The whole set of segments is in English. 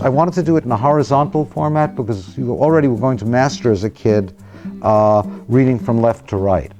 I wanted to do it in a horizontal format because you already were going to master as a kid reading from left to right.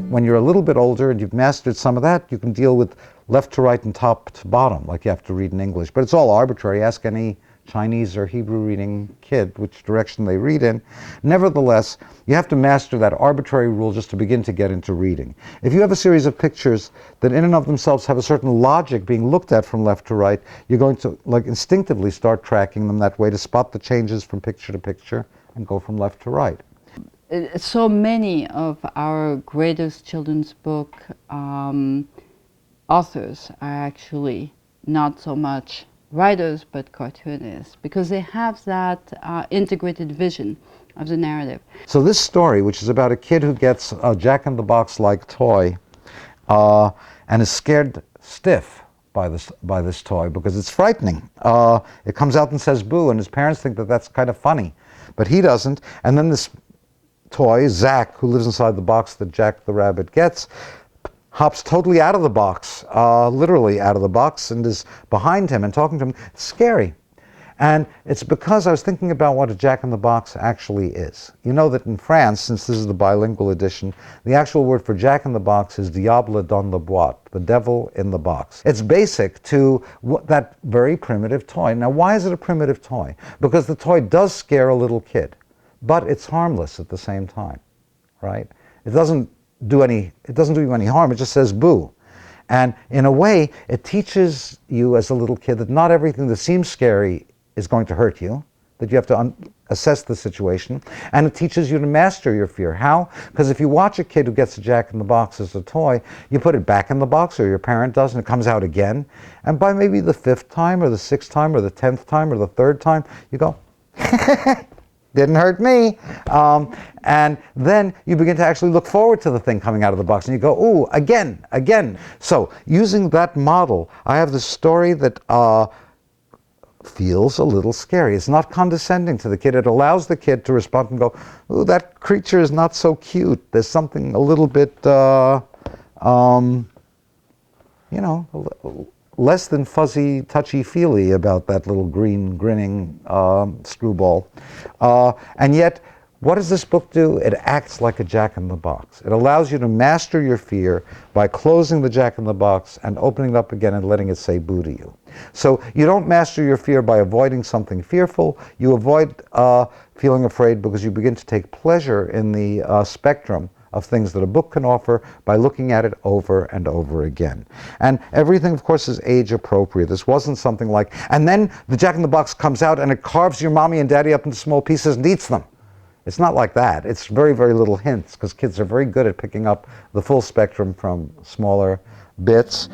When you're a little bit older and you've mastered some of that, you can deal with left to right and top to bottom, like you have to read in English. But it's all arbitrary. Ask any Chinese or Hebrew reading kid which direction they read in. Nevertheless, you have to master that arbitrary rule just to begin to get into reading. If you have a series of pictures that in and of themselves have a certain logic being looked at from left to right, you're going to instinctively start tracking them that way to spot the changes from picture to picture and go from left to right. So many of our greatest children's book authors are actually not so much writers but cartoonists, because they have that integrated vision of the narrative. So this story, which is about a kid who gets a jack-in-the-box-like toy and is scared stiff by this toy because it's frightening. It comes out and says boo, and his parents think that that's kind of funny, but he doesn't. And then this toy, Zach, who lives inside the box that Jack the Rabbit gets, hops totally out of the box, literally out of the box, and is behind him and talking to him. It's scary. And it's because I was thinking about what a jack-in-the-box actually is. You know that in France, since this is the bilingual edition, the actual word for jack-in-the-box is diable dans la boîte, the devil in the box. It's basic to that very primitive toy. Now, why is it a primitive toy? Because the toy does scare a little kid, but it's harmless at the same time, right? It doesn't do you any harm, it just says boo. And in a way, it teaches you as a little kid that not everything that seems scary is going to hurt you, that you have to assess the situation, and it teaches you to master your fear. How? Because if you watch a kid who gets a jack-in-the-box as a toy, you put it back in the box, or your parent does, and it comes out again, and by maybe the 5th time, or the 6th time, or the 10th time, or the 3rd time, you go, didn't hurt me. And then you begin to actually look forward to the thing coming out of the box, and you go, ooh, again, again. So using that model, I have this story that feels a little scary. It's not condescending to the kid. It allows the kid to respond and go, ooh, that creature is not so cute. There's something a little bit, less than fuzzy, touchy-feely about that little green, grinning screwball. And yet, what does this book do? It acts like a jack-in-the-box. It allows you to master your fear by closing the jack-in-the-box and opening it up again and letting it say boo to you. So you don't master your fear by avoiding something fearful. You avoid feeling afraid because you begin to take pleasure in the spectrum of things that a book can offer by looking at it over and over again. And everything, of course, is age appropriate. This wasn't something like, and then the jack-in-the-box comes out and it carves your mommy and daddy up into small pieces and eats them. It's not like that. It's very, very little hints, because kids are very good at picking up the full spectrum from smaller bits.